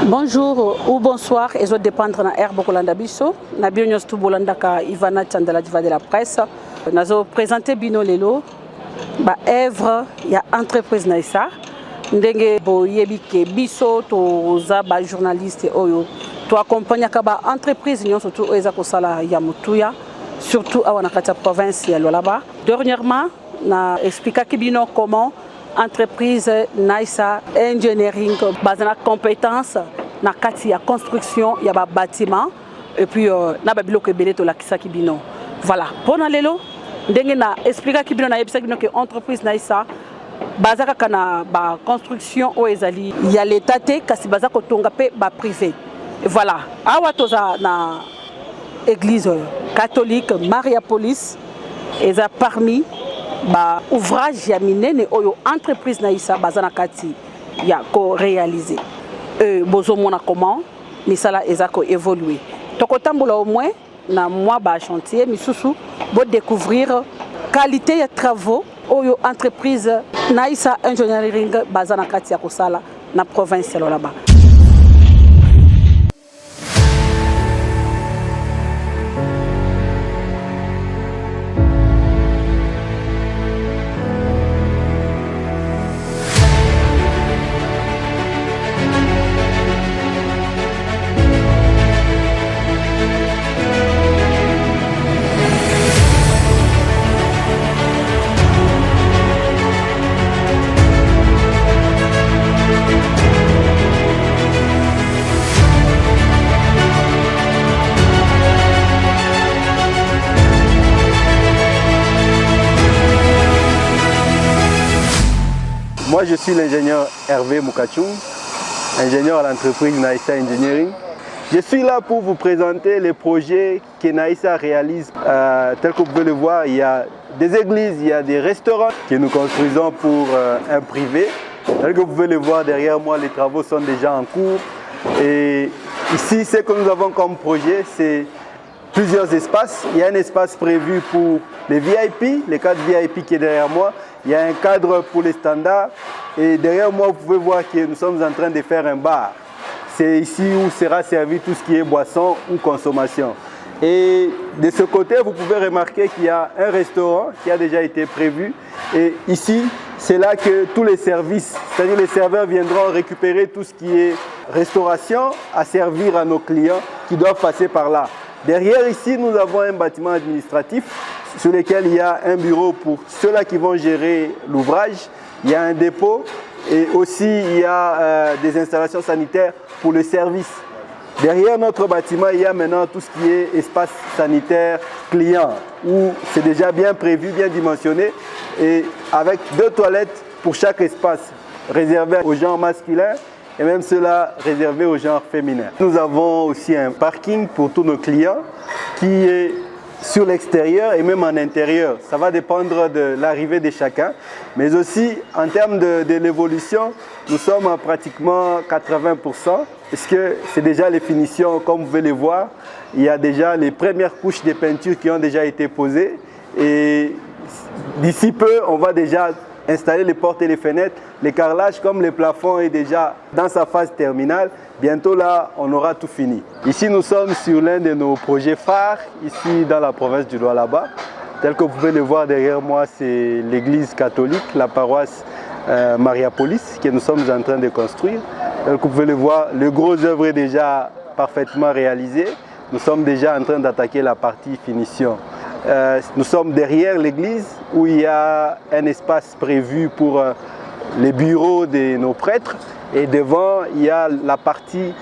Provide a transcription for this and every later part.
Bonjour ou bonsoir, et je dépendre na Air Bokolanda Biso, na bionyos tu bolandaka Ivana Chandala Diva de la presse. Nazo présenter bino lelo ba œuvre ya entreprise naisa ndenge bo yebike biso to za ba journaliste oyo to accompagner ka ba entreprise nyonso to eza ko sala ya mutuya surtout awana kata province ya Lualaba. Dernièrement na expliquer kibino comment entreprise Naisa Engineering basée compétence na kati ya construction ya ba bâtiment et puis na ba biloko ebele to la kisaki bino. Voilà, pona lelo ndenge na expliquer kibino na yebisa bino que entreprise Naisa bazaka kana ba construction o ezali ya l'état te kasi bazaka tonga pe ba privé. Voilà, awa toza na église catholique Mariapolis eza parmi ba ouvrage ya minene oyo entreprise Naisa bazana kati ya ko réaliser bozo mona comment misala ezako évoluer tokotambola au moins na moi ba chantier misusu bo découvrir qualité ya travaux oyo entreprise Naisa Engineering bazana kati ya kosala na province ya Lualaba. Moi, je suis l'ingénieur Hervé Moukachung, ingénieur à l'entreprise Naisa Engineering. Je suis là pour vous présenter les projets que Naisa réalise. Tel que vous pouvez le voir, il y a des églises, il y a des restaurants que nous construisons pour un privé. Tel que vous pouvez le voir derrière moi, les travaux sont déjà en cours. Et ici, ce que nous avons comme projet, c'est plusieurs espaces. Il y a un espace prévu pour les VIP, les cadres VIP qui est derrière moi. Il y a un cadre pour les standards. Et derrière moi, vous pouvez voir que nous sommes en train de faire un bar. C'est ici où sera servi tout ce qui est boisson ou consommation. Et de ce côté, vous pouvez remarquer qu'il y a un restaurant qui a déjà été prévu. Et ici, c'est là que tous les services, c'est-à-dire les serveurs viendront récupérer tout ce qui est restauration à servir à nos clients qui doivent passer par là. Derrière ici, nous avons un bâtiment administratif sur lequel il y a un bureau pour ceux-là qui vont gérer l'ouvrage. Il y a un dépôt et aussi il y a des installations sanitaires pour le service. Derrière notre bâtiment, il y a maintenant tout ce qui est espace sanitaire client où c'est déjà bien prévu, bien dimensionné et avec 2 toilettes pour chaque espace réservé au genre masculin et même ceux-là réservés au genre féminin. Nous avons aussi un parking pour tous nos clients qui est sur l'extérieur et même en intérieur. Ça va dépendre de l'arrivée de chacun. Mais aussi, en termes de l'évolution, nous sommes à pratiquement 80%. Parce que c'est déjà les finitions, comme vous pouvez les voir. Il y a déjà les premières couches de peinture qui ont déjà été posées. Et d'ici peu, on va déjà installer les portes et les fenêtres. Le carrelage comme le plafond est déjà dans sa phase terminale. Bientôt là, on aura tout fini. Ici, nous sommes sur l'un de nos projets phares, ici dans la province du Lualaba. Tel que vous pouvez le voir derrière moi, c'est l'église catholique, la paroisse Mariapolis, que nous sommes en train de construire. Tel que vous pouvez le voir, le gros œuvre est déjà parfaitement réalisé. Nous sommes déjà en train d'attaquer la partie finition. Nous sommes derrière l'église où il y a un espace prévu pour les bureaux de nos prêtres. Et devant, il y a la partie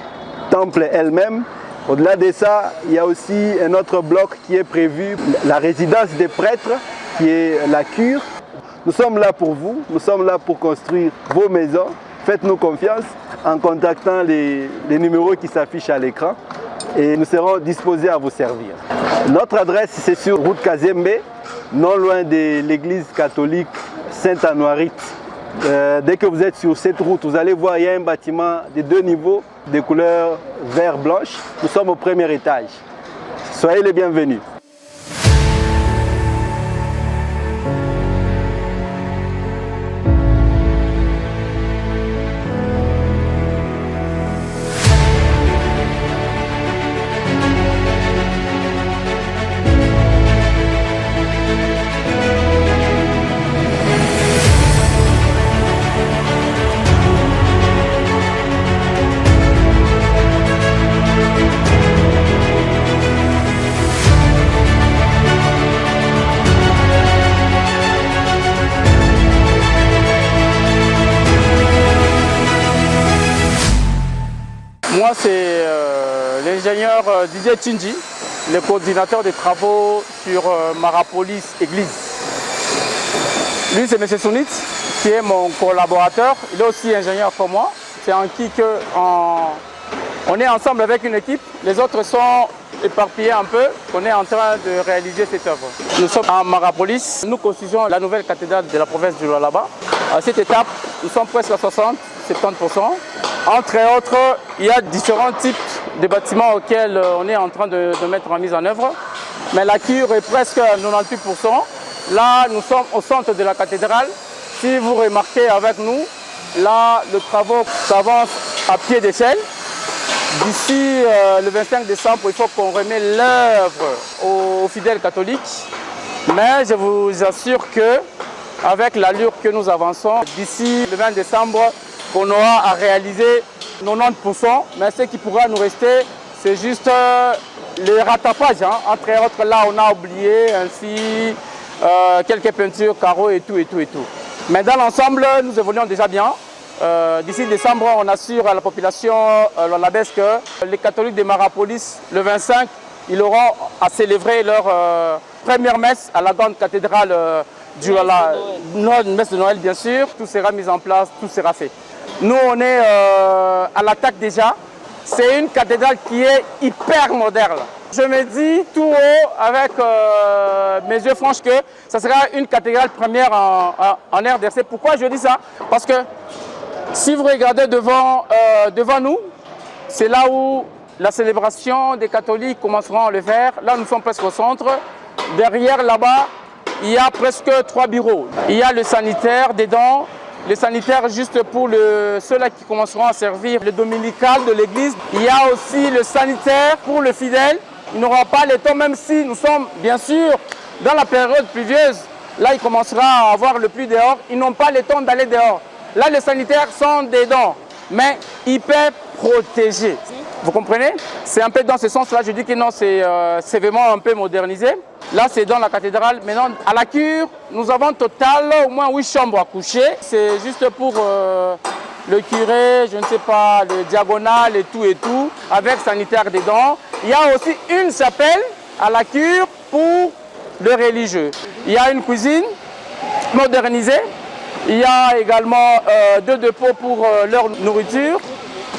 temple elle-même. Au-delà de ça, il y a aussi un autre bloc qui est prévu, la résidence des prêtres, qui est la cure. Nous sommes là pour vous, nous sommes là pour construire vos maisons. Faites-nous confiance en contactant les numéros qui s'affichent à l'écran et nous serons disposés à vous servir. Notre adresse, c'est sur route Kazembe, non loin de l'église catholique Sainte-Anoirite. Dès que vous êtes sur cette route, vous allez voir, il y a un bâtiment de 2 niveaux de couleur vert-blanche. Nous sommes au premier étage. Soyez les bienvenus. Moi, c'est l'ingénieur Didier Tchinji, le coordinateur des travaux sur Marapolis Église. Lui, c'est M. Sounit, qui est mon collaborateur. Il est aussi ingénieur comme moi. C'est en qui on est ensemble avec une équipe. Les autres sont éparpillés un peu. On est en train de réaliser cette œuvre. Nous sommes à Marapolis. Nous construisons la nouvelle cathédrale de la province du Lualaba. À cette étape, nous sommes presque à 60-70%. Entre autres, il y a différents types de bâtiments auxquels on est en train de mettre en mise en œuvre. Mais la cure est presque à 98%. Là, nous sommes au centre de la cathédrale. Si vous remarquez avec nous, là, le travaux s'avance à pied d'échelle. D'ici le 25 décembre, il faut qu'on remette l'œuvre aux fidèles catholiques. Mais je vous assure que, avec l'allure que nous avançons, d'ici le 20 décembre, on aura à réaliser 90%. Mais ce qui pourra nous rester, c'est juste les rattrapages. Entre autres, là, on a oublié ainsi quelques peintures, carreaux et tout. Mais dans l'ensemble, nous évoluons déjà bien. D'ici décembre, on assure à la population lualabesque que les catholiques de Marapolis, le 25, ils auront à célébrer leur première messe à la grande cathédrale du Lualaba. Une messe de Noël, bien sûr. Tout sera mis en place, tout sera fait. Nous, on est à l'attaque déjà. C'est une cathédrale qui est hyper moderne. Je me dis tout haut, avec mes yeux franches, que ça sera une cathédrale première en RDC. Pourquoi je dis ça? Parce que si vous regardez devant nous, c'est là où la célébration des catholiques commenceront à le faire. Là, nous sommes presque au centre. Derrière, là-bas, il y a presque 3 bureaux. Il y a le sanitaire dedans. Le sanitaire juste pour ceux-là qui commenceront à servir le dominical de l'église. Il y a aussi le sanitaire pour le fidèle. Il n'aura pas le temps, même si nous sommes bien sûr dans la période pluvieuse. Là, il commencera à avoir le pluie dehors. Ils n'ont pas le temps d'aller dehors. Là, les sanitaires sont dedans, mais hyper protégés. Vous comprenez? C'est un peu dans ce sens-là. Je dis que non, c'est vraiment un peu modernisé. Là, c'est dans la cathédrale. Maintenant, à la cure, nous avons total au moins 8 chambres à coucher. C'est juste pour le curé, je ne sais pas, le diagonal et tout, avec sanitaire dedans. Il y a aussi une chapelle à la cure pour le religieux. Il y a une cuisine modernisée. Il y a également 2 dépôts pour leur nourriture.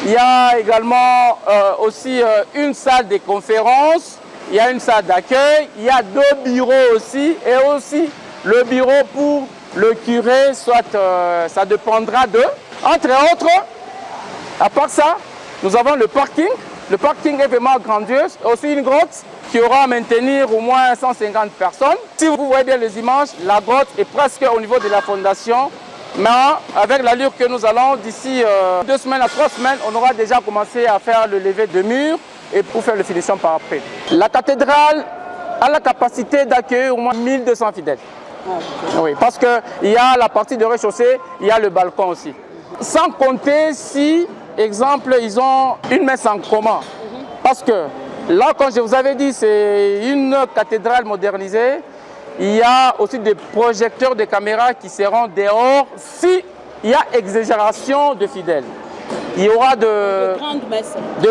Il y a également aussi une salle de conférence. Il y a une salle d'accueil, il y a 2 bureaux aussi, et aussi le bureau pour le curé, soit ça dépendra d'eux. Entre autres, à part ça, nous avons le parking. Le parking est vraiment grandiose, aussi une grotte qui aura à maintenir au moins 150 personnes. Si vous voyez bien les images, la grotte est presque au niveau de la fondation, mais avec l'allure que nous allons, d'ici 2 semaines à 3 semaines, on aura déjà commencé à faire le lever de murs et pour faire le finition par après. La cathédrale a la capacité d'accueillir au moins 1200 fidèles. Oui, parce qu'il y a la partie de rez-de-chaussée, il y a le balcon aussi. Sans compter si, exemple, ils ont une messe en commun. Parce que là, comme je vous avais dit, c'est une cathédrale modernisée. Il y a aussi des projecteurs de caméras qui seront dehors s'il y a exagération de fidèles. Il y aura de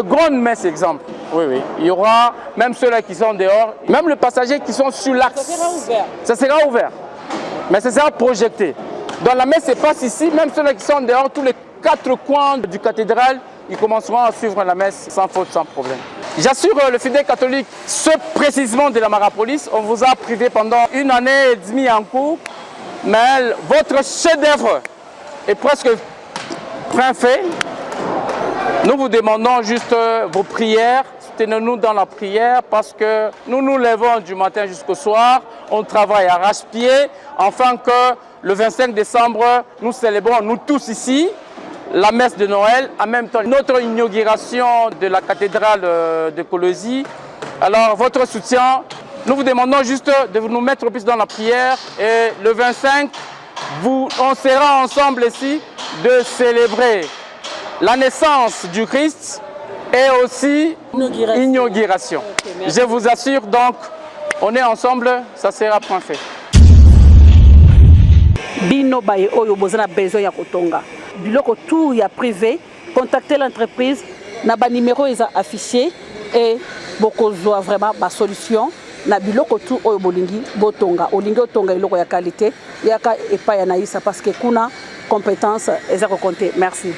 grandes messes, exemple. Oui. Il y aura même ceux-là qui sont dehors, même les passagers qui sont sur l'axe. Ça sera ouvert. Ça sera ouvert. Mais ça sera projeté. Dans la messe se passe ici, même ceux-là qui sont dehors, tous les 4 coins du cathédrale, ils commenceront à suivre la messe sans faute, sans problème. J'assure le fidèle catholique, ce précisément de la Marapolis, on vous a privé pendant 1 année et demie en cours, mais votre chef-d'œuvre est presque fin fait. Nous vous demandons juste vos prières, soutenez-nous dans la prière parce que nous nous levons du matin jusqu'au soir, on travaille arrache-pied, afin que le 25 décembre, nous célébrons, nous tous ici, la messe de Noël, en même temps notre inauguration de la cathédrale de Colosie. Alors votre soutien, nous vous demandons juste de nous mettre plus dans la prière et le 25, on sera ensemble ici de célébrer la naissance du Christ et aussi l'inauguration. Okay, je vous assure donc, on est ensemble, ça sera point fait. Bino baye oyo bozana besoin ya kotonga. Biloko tout ya privé, contactez l'entreprise na ba numéro eza affiché et bokozwa vraiment ba solution na biloko tu oyo bolingi botonga olingi otonga iloko ya qualité yaka epa ya naisa parce que kuna compétence eza ko compter. Merci.